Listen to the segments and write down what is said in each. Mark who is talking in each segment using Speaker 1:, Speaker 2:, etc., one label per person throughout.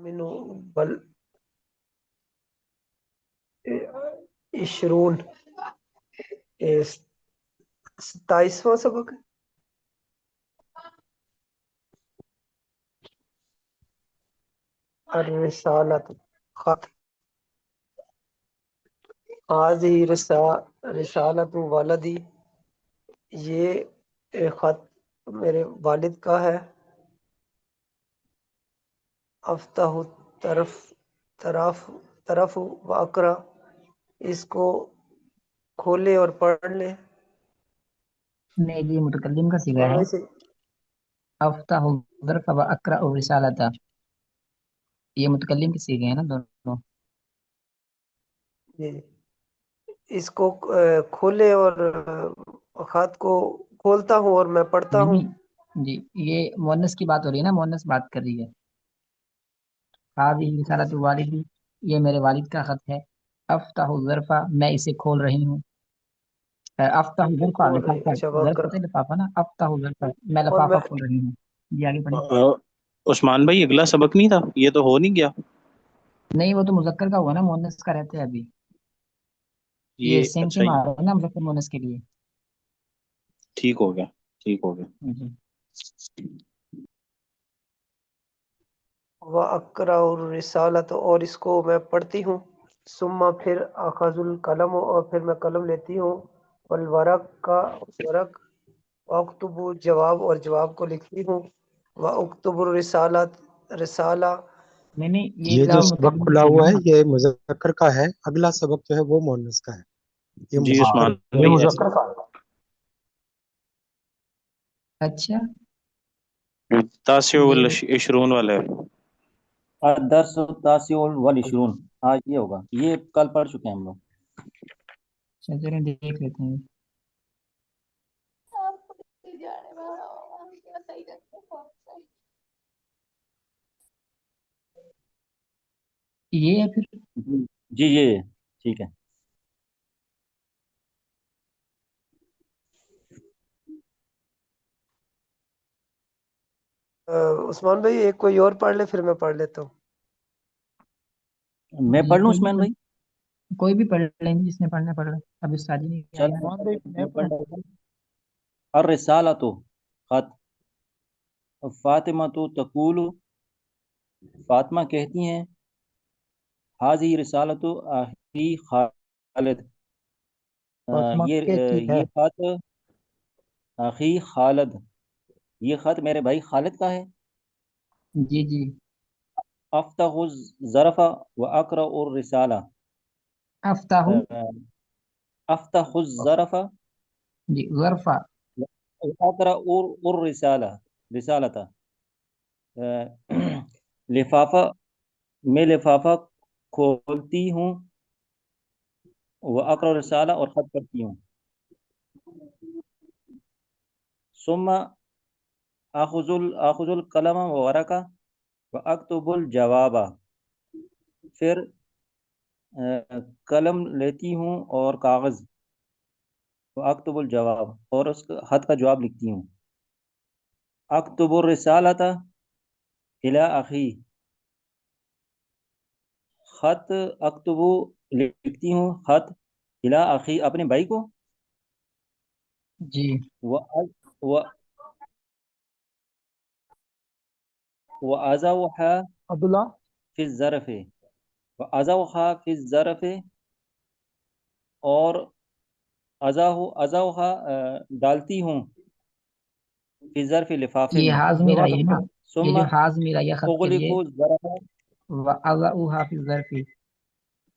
Speaker 1: منو بل 20 27واں سبق ہے۔ الرسالۃ خط هذه رسالۃ والدی، یہ خط میرے والد کا ہے۔ افتح طرف و اقرا، اس کو کھولے اور پڑھ لیں۔
Speaker 2: نہیں یہ متکلم کا صیغہ ہے،
Speaker 1: ویسے
Speaker 2: افتح الظرف و اقرأ الرسالۃ، یہ متکلم کے صیغے ہیں نا دونوں۔
Speaker 1: جی اس کو کھولے اور خط کو کھولتا ہوں اور میں پڑھتا ہوں۔
Speaker 2: نہیں جی یہ مؤنث کی بات ہو رہی ہے نا، مؤنث بات کر رہی ہے۔ هذه رسالۃ والدی، یہ میرے والد کا خط ہے۔ افتح الظرف، میں اسے کھول رہی ہوں۔ افتح الظرف
Speaker 1: کھول رہی،
Speaker 2: لفافہ،
Speaker 1: اچھا
Speaker 2: ظرف
Speaker 1: وقر،
Speaker 2: ہوتا ہے لفافہ نا، افتح الظرف میں
Speaker 1: اور
Speaker 2: لفافہ
Speaker 1: میں
Speaker 2: کھول رہی ہوں۔ جی آگے پڑھیں۔
Speaker 3: عثمان بھائی اگلا سبق نہیں تھا، یہ تو ہو نہیں گیا۔
Speaker 2: نہیں وہ تو مذکر کا ہوا نا، مؤنث کا رہتا ہے ابھی، یہ سیم
Speaker 3: اچھا
Speaker 2: سیم آ رہا ہے نا مذکر مؤنث کے لیے۔
Speaker 3: ٹھیک ہو گیا، ٹھیک ہو گیا۔
Speaker 2: جی
Speaker 1: وَأَقْرَأُ الرِّسَالَةَ، اور اس کو میں پڑھتی ہوں۔ ثم پھر اخذ القلم، اور پھر میں قلم لیتی ہوں۔ والورق کا ورق، واکتب جواب، اور جواب کو لکھتی ہوں۔ واکتب رسالہ،
Speaker 2: نہیں
Speaker 4: یہ جو
Speaker 2: کلام
Speaker 4: سبق
Speaker 2: متکلم
Speaker 4: کھلا
Speaker 2: سے
Speaker 4: ہوا
Speaker 2: ہے
Speaker 4: ہے
Speaker 2: نا۔
Speaker 4: یہ مذکر کا ہے، اگلا سبق جو ہے وہ مؤنث کا ہے۔ یہ
Speaker 3: جی
Speaker 4: مذکر
Speaker 3: عثمان
Speaker 4: جو
Speaker 3: بھائی
Speaker 4: ہے
Speaker 2: اچھا
Speaker 3: تاسع
Speaker 2: یہ
Speaker 3: والعشرون والے۔
Speaker 5: الدرس التاسع والعشرون، آج یہ ہوگا، یہ کل پڑھ چکے ہیں ہم لوگ۔
Speaker 2: چلیں دیکھ لیتے ہیں۔ یہ ہے پھر
Speaker 5: جی یہ ٹھیک ہے۔
Speaker 1: عثمان بھائی ایک کوئی اور پڑھ لے، پھر میں پڑھ لیتا ہوں۔
Speaker 5: میں
Speaker 2: جی
Speaker 5: پڑھ لوں عثمان بھائی؟
Speaker 2: کوئی بھی پڑھ لیں گے، جس نے پڑھنا پڑھ رہا ہے، اب اس شادی نہیں آئی نا۔
Speaker 5: میں پڑھ لیتا ہوں۔ الرسالۃ خط، فاطمہ تقول، فاطمہ کہتی ہیں، حاضی رسالۃ اخی خالد، یہ خط اخی خالد، یہ خط میرے بھائی خالد کا ہے۔
Speaker 2: جی جی
Speaker 5: افتح الظرف و اقرأ الرسالہ،
Speaker 2: افتح
Speaker 5: افتح الظرف
Speaker 2: جی ظرفہ،
Speaker 5: و اقرأ الرسالہ، رسالتا، لفافہ، میں لفافہ کھولتی ہوں، وہ اقرأ الرسالہ اور خط پڑھتی ہوں۔ ثم اخذ القلم و ورقہ و اکتب الجواب، پھر قلم لیتی ہوں اور کاغذ، و اکتب الجواب، اور اس خط کا جواب لکھتی ہوں۔ اکتب الرسالۃ الی اخی، خط اکتب لکھتی ہوں، خط الی اخی اپنے بھائی کو،
Speaker 2: جی
Speaker 5: وَأَضَعُهَا فِي الظَّرْفِ، وَأَضَعُهَا فِي الظَّرْفِ، اور اضعها ڈالتی ہوں، فی الظرف لفافے
Speaker 2: یہ
Speaker 5: میں۔
Speaker 2: حاضمی رہی ہے نا، یہ
Speaker 5: ثم
Speaker 2: جو حاضمی رہی ہے خط کے لیے،
Speaker 5: اغلق الظرف،
Speaker 2: وَأَضَعُهَا فِي الظَّرْفِ،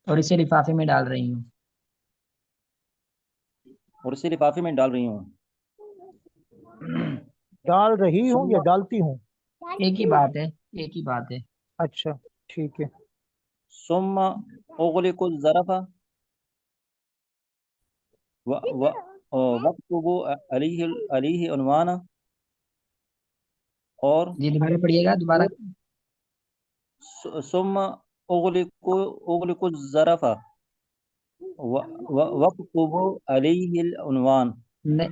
Speaker 2: اور اسے لفافے میں ڈال رہی ہوں۔
Speaker 5: اور اسے لفافے میں ڈال رہی ہوں۔
Speaker 6: ڈال رہی ہوں
Speaker 5: ثم
Speaker 6: یا ڈالتی ہوں؟
Speaker 2: ایک ہی بات ہے، ایک ہی بات ہے۔
Speaker 6: اچھا ٹھیک ہے۔
Speaker 5: ثم اغلق الظرف واکتب علیہ عنوان، اور
Speaker 2: جی دوبارہ پڑھیے گا دوبارہ۔
Speaker 5: ثم اغلق الظرف واکتب علیہ العنوان،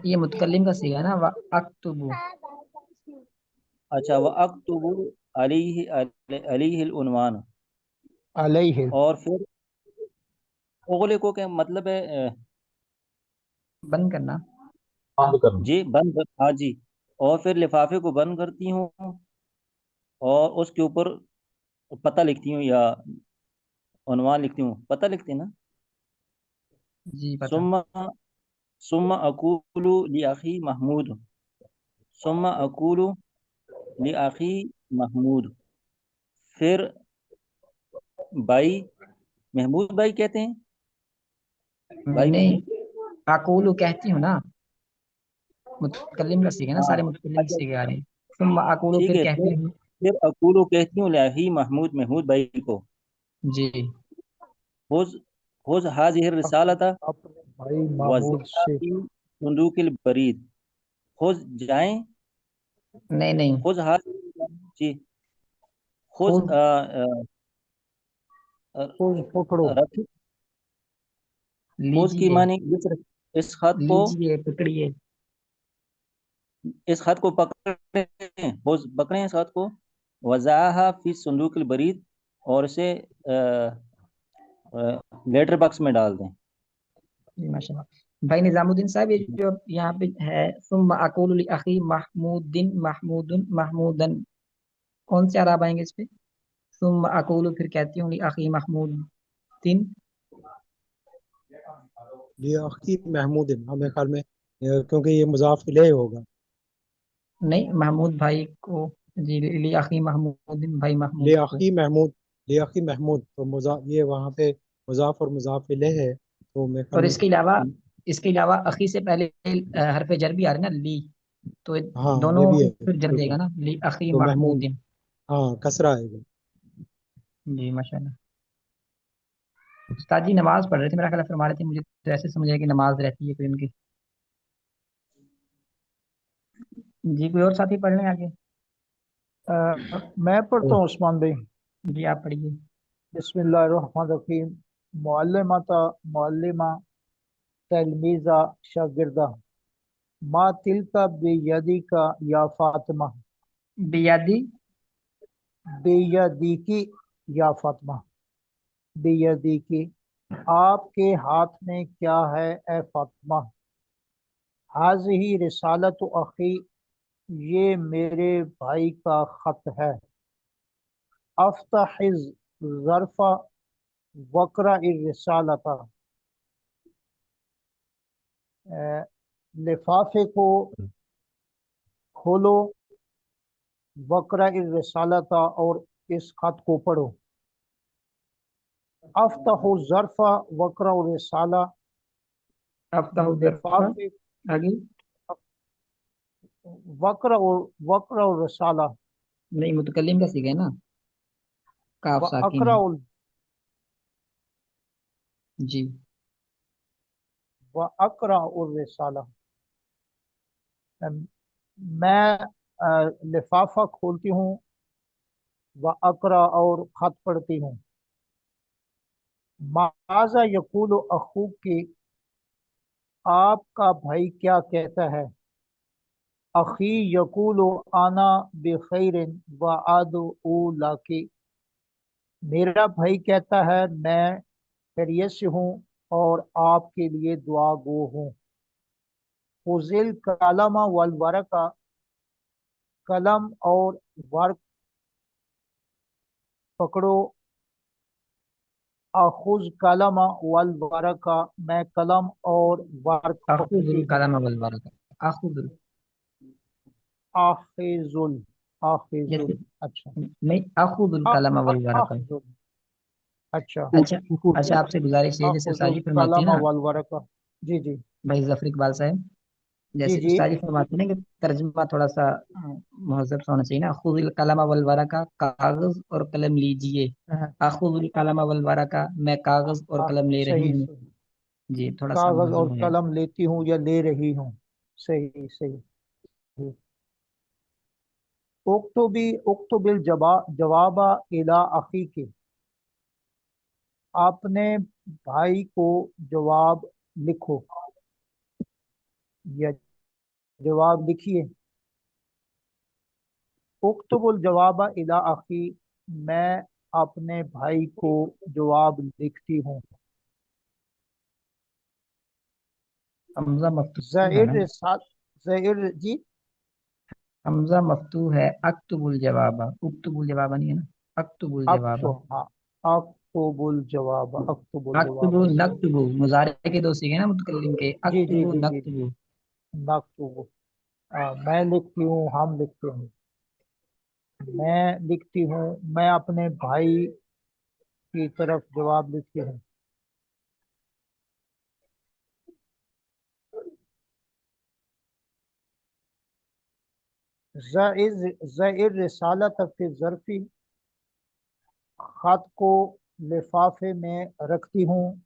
Speaker 2: یہ متکلم کا صیغہ ہے نا، وَأَكْتُبُ،
Speaker 5: اچھا واکتب علیہ العنوان،
Speaker 6: علیہ
Speaker 5: اور پھر اغلقو کا مطلب ہے
Speaker 2: بند کرنا.
Speaker 7: بند کرنا.
Speaker 5: جی بند، ہاں جی، اور پھر لفافے کو بند کرتی ہوں اور اس کے اوپر پتہ لکھتی ہوں یا عنوان لکھتی ہوں، پتہ لکھتے ہیں نا.
Speaker 2: جی پتہ.
Speaker 5: ثم اقول لاخی محمود، ثم اقول لاخی محمود، پھر بھائی محمود بھائی کہتے ہیں، بھائی
Speaker 2: نہیں،
Speaker 5: محمود.
Speaker 2: اقولو کہتی ہوں نا، متکلم کا سیکھے نا،
Speaker 5: ہاں
Speaker 2: سارے متکلم
Speaker 5: اچھا،
Speaker 2: سیکھے آ رہے ہیں. ثم اقولو
Speaker 5: ٹھیک
Speaker 2: پھر
Speaker 5: ہے،
Speaker 2: کہتی ہوں.
Speaker 5: پھر اقولو کہتی ہوں لاہی محمود، محمود بھائی کو،
Speaker 2: جی
Speaker 5: خذ هذه الرسالة
Speaker 6: اپنے بھائی محمود
Speaker 5: وضعها
Speaker 6: سے.
Speaker 5: في صندوق البريد. خذ جائیں،
Speaker 2: نہیں نہیں،
Speaker 5: خذ هذه، جی، خذ
Speaker 2: خود
Speaker 6: خود پکڑو.
Speaker 5: رکھ، خذ کی
Speaker 2: لیجیے،
Speaker 5: معنی اس خط کو،
Speaker 2: لیجیے پکڑیے.
Speaker 5: اس خط کو پکڑیں، خذ پکڑیں اس خط کو، وضعها في صندوق البريد، اور اسے لیٹر باکس میں ڈال دیں.
Speaker 2: جی ماشاء اللہ. بھائی نظام الدین صاحب، یہ جو یہاں پہ ہے ثم اقول لاخی محمود محمود محمودن، کون سے اعراب آئیں گے اس پہ؟ ثم اقول پھر کہتی ہوں لاخی محمود دن.
Speaker 4: لأخي محمود، ہمیں خیال میں کیونکہ یہ مضاف الیہ ہوگا.
Speaker 2: نہیں، محمود بھائی کو، جی لاخی محمود بھائی محمود کو.
Speaker 4: لأخي محمود، لأخي محمود تو یہ وہاں پہ مضاف اور مضاف الیہ ہے، تو میں خیال
Speaker 2: اور
Speaker 4: میں
Speaker 2: اس کے علاوہ اخی سے پہلے حرف جر بھی آ رہا ہے نا، لی، تو
Speaker 4: ہاں
Speaker 2: دونوں
Speaker 4: یہ بھی ہے،
Speaker 2: پھر جر
Speaker 4: ٹھیک
Speaker 2: دے
Speaker 4: ہے،
Speaker 2: گا نا، لی اخی
Speaker 4: تو محمود،
Speaker 2: محمود.
Speaker 4: ہاں کسرہ آئے گا.
Speaker 2: جی ماشاء اللہ. استاد جی نماز پڑھ رہے تھے، میرا خیال ہے فرما رہے تھے، مجھے تو ایسے سمجھ آیا کہ نماز رہتی ہے کوئی ان کی. جی کوئی اور ساتھی پڑھ لیں آگے.
Speaker 6: میں پڑھتا ہوں عثمان بھائی.
Speaker 2: جی آپ پڑھیے.
Speaker 6: بسم اللہ الرحمن الرحیم. معلمہ تلمیزہ شاگردہ. ما تلک بیدی کا یا فاطمہ،
Speaker 2: بیادی.
Speaker 6: بیدی کی یا فاطمہ، بیدی کی آپ کے ہاتھ میں کیا ہے اے فاطمہ. حاضی رسالت اخی، یہ میرے بھائی کا خط ہے. افتح ظرف وقرا الرسالۃ، لفافے کو کھولو، وقرا الرسالۃ اور اس خط کو پڑھو. افتح ظرف وقرا الرسالہ،
Speaker 2: افتح الظرف،
Speaker 6: لفافے،
Speaker 2: آگے.
Speaker 6: وقرا الرسالہ،
Speaker 2: نہیں، متکلم کا سیکھے نا، کاف ساکن
Speaker 6: واقرا
Speaker 2: ہے. جی
Speaker 6: واقرا الرسالہ. میں لفافہ کھولتی ہوں، واقرا اور خط پڑھتی ہوں. ماذا یقول اخوک کی، آپ کا بھائی کیا کہتا ہے. اخی یقول انا بخیر وادعو لکی، میرا بھائی کہتا ہے میں خیریت سے ہوں اور آپ کے لیے دعا گو ہوں. خذل کلم والورق، قلم اور ورق پکڑو. اخذ قلم والورق، میں قلم اور ورق
Speaker 2: اخذ
Speaker 6: پکڑتی ہوں.
Speaker 2: القلم والورق، اخذ
Speaker 6: آخذ آخذ،
Speaker 2: جیسے،
Speaker 6: اچھا،
Speaker 2: نہیں، اخذ القلم والورق.
Speaker 6: آخذ، اچھا،
Speaker 2: اچھا. اچھا آپ سے گزارش ہے، جیسے
Speaker 6: آخذ
Speaker 2: استاد جی فرماتے ہیں
Speaker 6: القلم
Speaker 2: نا،
Speaker 6: والورق. جی جی
Speaker 2: بھائی ظفر اقبال صاحب،
Speaker 6: جی
Speaker 2: جیسے
Speaker 6: جی
Speaker 2: استاد جی فرماتے ہیں نا کہ ترجمہ تھوڑا سا مہذب سا ہونا چاہیے نا. خذ القلم والورق، کاغذ اور قلم لیجیے.
Speaker 6: ہاں،
Speaker 2: اخذ القلم والورق، میں کاغذ اور قلم لے رہی
Speaker 6: صحیح
Speaker 2: ہوں.
Speaker 6: صحیح.
Speaker 2: جی تھوڑا سا
Speaker 6: کاغذ اور
Speaker 2: مہذب ہو جائے.
Speaker 6: قلم لیتی ہوں یا لے رہی ہوں. صحیح صحیح. اکتب الجواب الی اخی کے، اپنے بھائی کو جواب لکھو یا جواب لکھیے. उक्तुबुल जवाब इला अखी, मैं अपने भाई को जवाब लिखती हूँ।
Speaker 2: हमजा मफ्तूह है
Speaker 6: ज़इर
Speaker 2: ना,
Speaker 6: रिसाल ज़इर जी
Speaker 2: हमजा मफ्तूह है। अक्तुबुल जवाबा, उक्तुबुल जवाबा नहीं है ना, अक्तुबुल
Speaker 6: अक्तु
Speaker 2: जवाबा।
Speaker 6: हाँ अक्तुबुल जवाब अक्तुबुल
Speaker 2: अक्तुबु
Speaker 6: जवाब
Speaker 2: नक्तुबु, मुजारे के दो सीखे ना मुतकल्लिम के,
Speaker 6: जी जी
Speaker 2: अक्तुबु
Speaker 6: जी जी
Speaker 2: नक्तुबु।
Speaker 6: नक्तुबु मैं लिखती हूँ, हम लिखते हैं। मैं लिखती हूँ, मैं अपने भाई की तरफ जवाब लिखती हूँ। ज़इर रिसालत फी ज़र्फ़ी, खत को लिफाफे में रखती हूँ।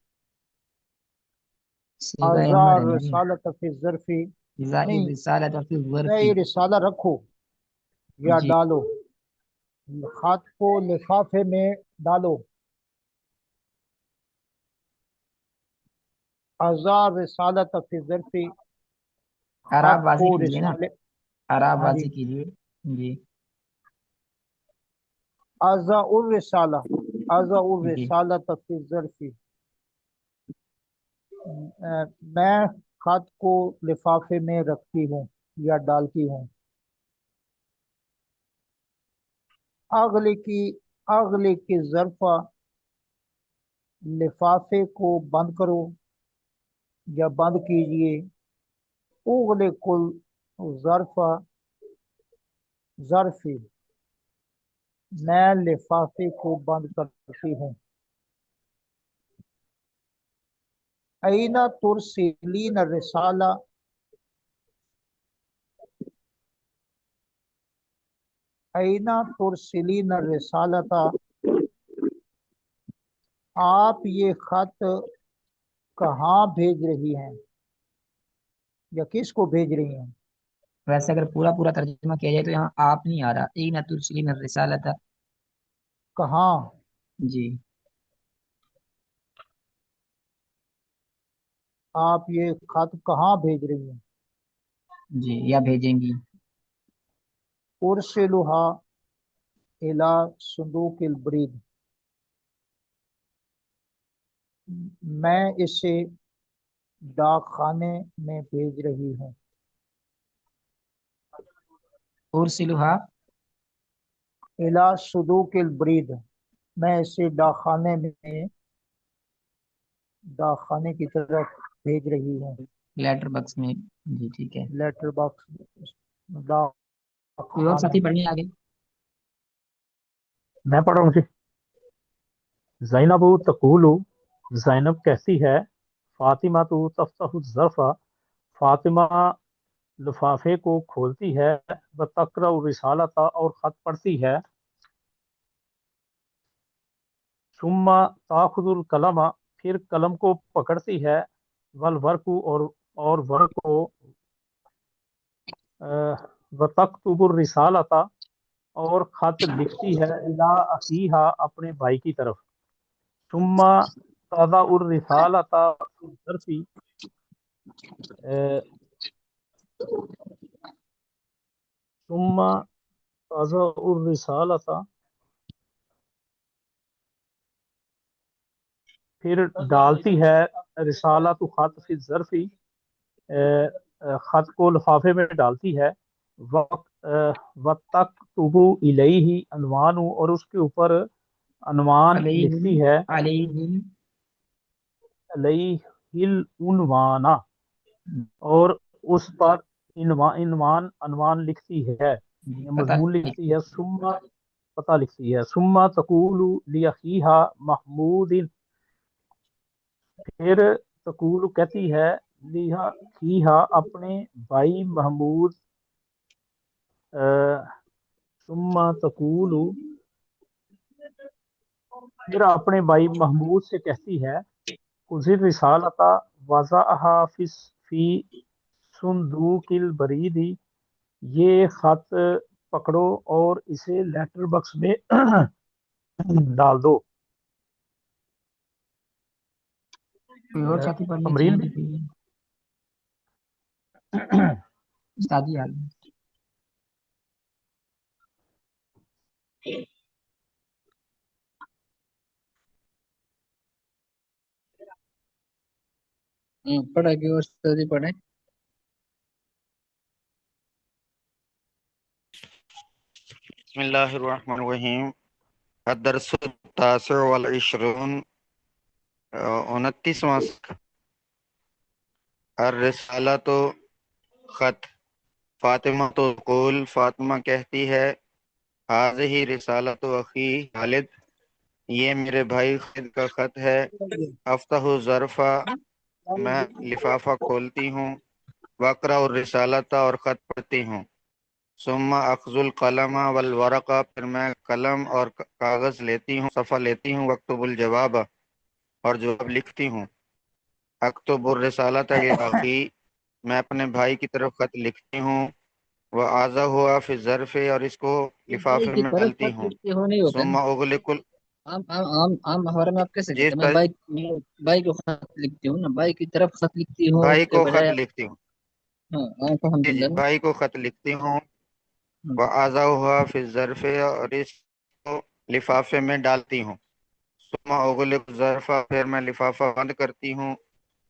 Speaker 2: सीगा अमर है
Speaker 6: आज़ार
Speaker 2: ना ये,
Speaker 6: रिसालत फी ज़र्फ़ी,
Speaker 2: ज़ाइर
Speaker 6: नहीं,
Speaker 2: रिसालत फी ज़र्फ़ी।
Speaker 6: ज़इर रिसाला रखो या
Speaker 2: जी,
Speaker 6: डालो, खत को लिफाफे में डालो। आज़ार रिसालत फी ज़र्फ़ी, खत
Speaker 2: आराब वाज़े
Speaker 6: को
Speaker 2: कीजिए ना,
Speaker 6: रिसाले
Speaker 2: आराब
Speaker 6: हाँ जी।
Speaker 2: वाज़े कीजिए। जी
Speaker 6: आज़ाउर रिसाला आज़ाउर
Speaker 2: जी।
Speaker 6: रिसालत फी ज़र्फ़ी, मैं खत को लिफाफे में रखती हूँ या डालती हूँ। अगले की ज़रफ़ा, लिफाफे को बंद करो या बंद कीजिए। उगले कुल ज़रफ़ा ज़रफ़ी, मैं लिफाफे को बंद करती हूँ। ऐना तुरसिलीन रिसाला, ऐना तुरसिलीन रिसालता, आप ये खत कहाँ भेज रही हैं या किसको भेज रही हैं।
Speaker 2: वैसे अगर पूरा पूरा तर्जुमा किया जाए तो यहाँ आप नहीं आ रहा, ई न तुरसिलीन रिसालता।
Speaker 6: कहाँ,
Speaker 2: जी
Speaker 6: आप ये खत कहाँ भेज रही हैं।
Speaker 2: जी, या भेजेंगी।
Speaker 6: उर्सिलुहा इला सुंदूकिल बरीद, मैं इसे डाक खाने में भेज रही हूँ।
Speaker 2: उर्सिलुहा,
Speaker 6: इला सुदूकिल बरीद, मैं इसे डाक खाने की तरफ भेज रही हूँ।
Speaker 2: लेटर बॉक्स में। जी ठीक है।
Speaker 6: लेटर बॉक्स, डाक
Speaker 2: कोई और
Speaker 6: खाना।
Speaker 2: साथी पढ़िए आगे।
Speaker 7: मैं पढ़ रहा हूँ जी। ज़ैनबु तकूलु, ज़ैनब कहती है, फातिमा तो तफ्तहु ज़रफ़ा, फातिमा लिफाफे को खोलती है, व तक़रा रिसालता और खत पढ़ती है। सुम्मा ताखुदुल कलमा, फिर कलम को पकड़ती है, वल वर्कु और वर्क को, व तक्तुबुर रिसालता और खत लिखती है, इला अखीहा अपने भाई की तरफ। सुम्मा तज़अुर रिसालता फी ज़र्फ़ी, सुम्मा तज़अुर रिसालता, फिर डालती है, रिसाला तो खत फी ज़र्फ़ी, खत को लिफाफे में डालती है। वतक्तुबु इलैहि अनवानु, और उसके ऊपर अनवान लिखती
Speaker 2: अलैहि
Speaker 7: है।
Speaker 2: अलैहि।
Speaker 7: अलैहिल उनवाना, और उस पर इनवान अनवान लिखती है,
Speaker 2: जी,
Speaker 7: या
Speaker 2: पता
Speaker 7: मजमून लिखती
Speaker 2: लिखती
Speaker 7: है। सुम्मा पता लिखती है। सुम्मा तकूलु लिअखीहा महमूदिन, फिर तकूल कहती है, लिहा खीहा अपने भाई महमूद। सुम्मा तकूल, फिर अपने भाई महमूद से कहती है, उजिर रिसालता वज़अहा फी सुंदूकिल बरीदी, ये खत पकड़ो और इसे लेटर बॉक्स में डाल दो।
Speaker 2: कोई और साथी पढ़ने
Speaker 7: तमरीन
Speaker 2: चाहिए
Speaker 7: भी।
Speaker 2: तो फिर उस्तादी हाल में। पढ़ा कि और सदी पढ़े।
Speaker 8: बिस्मिल्लाहिर्रहमानिर्रहीम। अदरसु तासिउ वल इशरून, 29वां अर्रिसाला तो खत। फातिमा तो कुल, फातिमा कहती है, हाज़िही रिसाला तो अखी खालिद, ये मेरे भाई खालिद का खत है। अफ्तहु ज़रफ़ा, मैं लिफाफा खोलती हूँ। वक़रा और रिसालता, और खत पढ़ती हूँ। सुम्मा अख्ज़ुल कलमा वल वरक़ा, फिर मैं कलम और कागज़ लेती हूँ, सफ़ा लेती हूँ। वक्तुबुल जवाब, और जवाब लिखती हूँ। अक्तुबुर रिसालता इला अखी, मैं अपने भाई की तरफ खत लिखती हूँ। वह आज़ा हुआ फिर ज़रफ़े, और इसको
Speaker 2: भाई
Speaker 8: लिफाफे
Speaker 2: की
Speaker 8: में
Speaker 2: तरफ
Speaker 8: डालती
Speaker 2: खत
Speaker 8: हूँ।
Speaker 2: लिखते हो नहीं होता है ना।
Speaker 8: सुम्मा उगलिकुल,
Speaker 2: आम हमारे में आप कैसे
Speaker 8: जी
Speaker 2: कहते हैं,
Speaker 8: सर,
Speaker 2: भाई को खत लिखती हूँ ना, भाई की तरफ खत लिखती हूँ
Speaker 8: भाई
Speaker 2: उसके
Speaker 8: को खत
Speaker 2: बजाय।
Speaker 8: लिखती हूँ।
Speaker 2: हाँ
Speaker 8: जी जी,
Speaker 2: अल्हम्दुलिल्लाह ना।
Speaker 8: भाई को खत लिखती हूँ।
Speaker 2: हम्म,
Speaker 8: वह आज़ा हुआ फिर ज़रफ़े, और इसको लिफाफे में डालती हूँ। सुम्मा उगलिक ज़रफ़ा, फिर मैं लिफाफा बंद करती हूँ।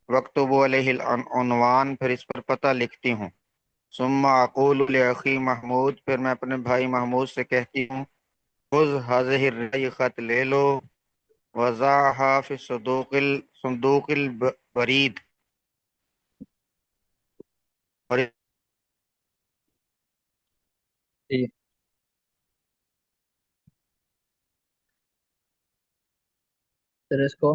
Speaker 8: वक्तुबु अलैहिल उन्वान, फिर इस पर पता लिखती हूँ। सुम्मा अक़ूलु लिअख़ी महमूद, फिर मैं अपने भाई महमूद से कहती हूँ, खुज़ हाज़िहि रई, खत ले लो। वज़अहा फ़ी संदूक़िल बरीद, और
Speaker 2: ठीक। फिर इसको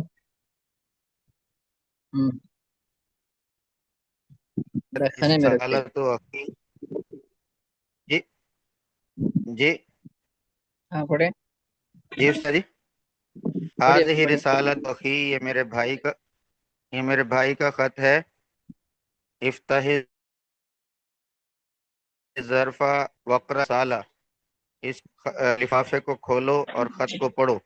Speaker 2: रखने में रखते।
Speaker 8: रिसालतु अख़ी, जी जी
Speaker 2: हाँ पढ़े।
Speaker 8: जी उस्ताद जी।
Speaker 2: पढ़िए
Speaker 8: हाज़िहि
Speaker 2: पढ़े।
Speaker 8: रिसालतु अख़ी, ये मेरे भाई का खत है। इफ्ताहि ज़रफ़ा वक़रा साला, इस लिफाफे को खोलो और खत को पढ़ो।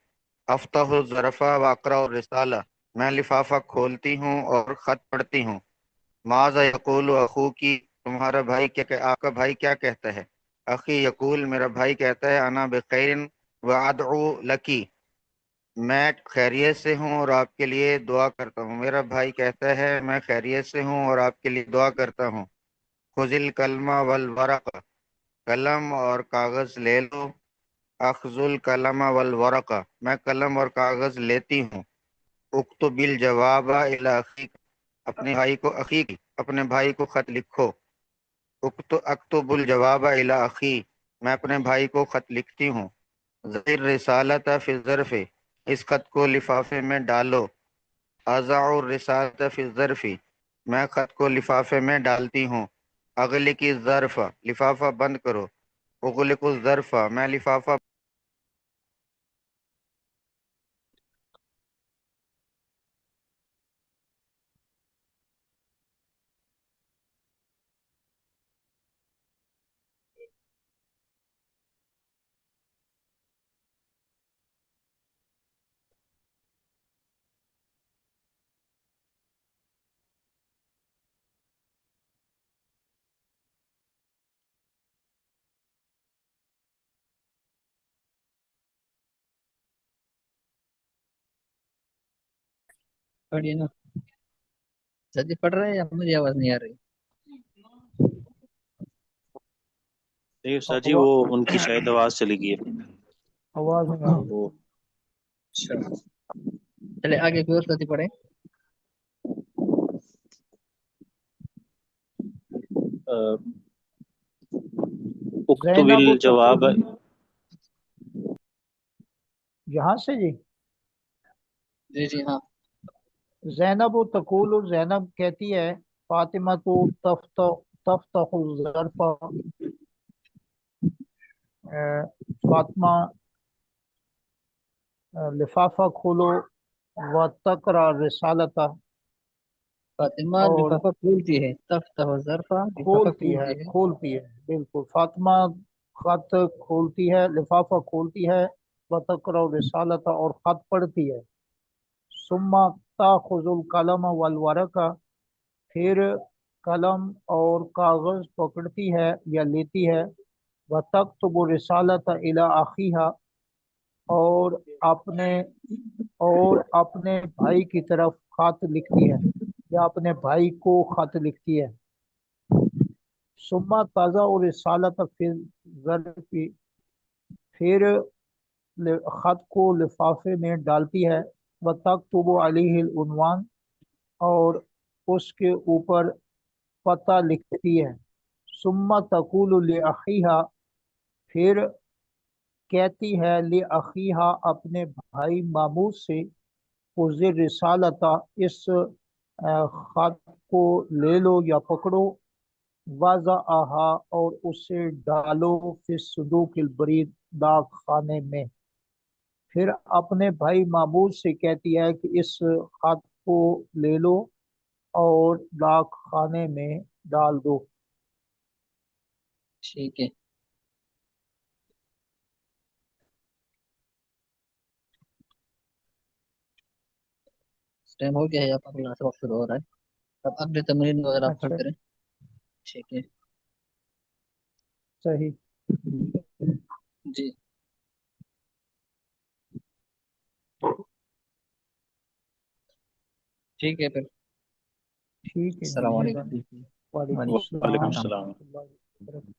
Speaker 8: अफ्ताहु ज़रफ़ा वक़रा और रिसाला, मैं लिफाफा खोलती हूँ और खत पढ़ती हूँ। माज़ा यक़ूलु अख़ू की, तुम्हारा भाई आपका भाई क्या कहता है। अख़ी यक़ूल, मेरा भाई कहता है, अना बिखैरिन व अदउ लकी, मैं खैरियत से हूँ और आपके लिए दुआ करता हूँ। मेरा भाई कहता है, मैं खैरियत से हूँ और आपके लिए दुआ करता हूँ। खुज़िल कलमा वल वरक़, कलम और कागज़ ले लो। अख्ज़ुल कलमा वल वरक़, मैं कलम और कागज़ लेती हूँ। उक्तुबिल जवाबा इला अख़ीक, अपने भाई को खत लिखो। अक्तुबुल जवाबा इला अख़ी, मैं अपने भाई को खत लिखती हूँ। ज़िर रिसालता फी ज़रफ़े, इस खत को लिफाफे में डालो। अज़अ रिसालता फी ज़रफ़ी, मैं खत को लिफाफे में डालती हूँ। अग़लिक़ि ज़रफ़, लिफाफा बंद करो। उग़लिक़ु ज़रफ़, मैं लिफाफा
Speaker 2: पढ़िए ना। जल्दी पढ़ रहे हैं या मुझे आवाज नहीं आ रही।
Speaker 3: नहीं उस्ताद जी,
Speaker 6: आवा-
Speaker 3: वो उनकी शायद आवाज चली गई है।
Speaker 6: आवाज नहीं आ रही।
Speaker 3: वो
Speaker 2: अच्छा चले आगे कोई और सदी पढ़े।
Speaker 3: अ,
Speaker 6: जैनब
Speaker 3: उक्तुबिल जवाब,
Speaker 6: तकुल, यहाँ से जी।
Speaker 2: जी जी हाँ।
Speaker 6: जैनब तकुल, जैनब कहती है, फातिमा तो तफ्त तफ्तहु ज़रफ़ा, फातिमा लिफाफा खोलो। व तकरा रिसालता,
Speaker 2: फातिमा
Speaker 6: और
Speaker 2: लिफाफा खोलती है। तफ्तह ज़रफ़ा, लिफाफा
Speaker 6: खोलती है,
Speaker 2: खोलती है।
Speaker 6: खोलती है, बिल्कुल। फातिमा खत खोलती है, लिफाफा खोलती है। व तकरा रिसालता, और खत पढ़ती है। सुम्मा ताखुजुल कलम वल वरका, फिर कलम और कागज पकड़ती है या लेती है। व तक्तुबु रिसालत इला अखीहा, और अपने और अपने भाई की तरफ खत लिखती है या अपने भाई को खत लिखती है। सुम्मा ताज़ा और रिसालत फिर ज़र्फ़ी, फिर खत को लिफाफे में डालती है। व तक्तुबु अलैहिल उन्वान, और उसके ऊपर पता लिखती है। सुम्मा तक़ूलु लि अख़ीहा, फिर कहती है लि अख़ीहा अपने भाई मामूस से, खुज़िर रिसालता, इस खत को ले लो या पकड़ो। वज़अहा, और उसे डालो फिर सुदूकिल बरीद, डाक खाने में। फिर अपने भाई मामूद से कहती है कि इस खत को ले लो और डाक खाने में डाल दो।
Speaker 2: ठीक है। टाइम हो गया है, आप अगला सबक शुरू हो रहा है। अब अगले तमरीन वगैरह आप
Speaker 6: अच्छा,
Speaker 2: करते रहे। ठीक है
Speaker 6: सही।
Speaker 2: जी। ठीक है फिर।
Speaker 6: ठीक है,
Speaker 2: अस्सलाम वालेकुम।
Speaker 6: मेहरबानी। वालेकुम
Speaker 3: वालेकुम
Speaker 6: सलाम
Speaker 3: सलाम।
Speaker 6: वरहमतुल्लाहि वबरकातुहू।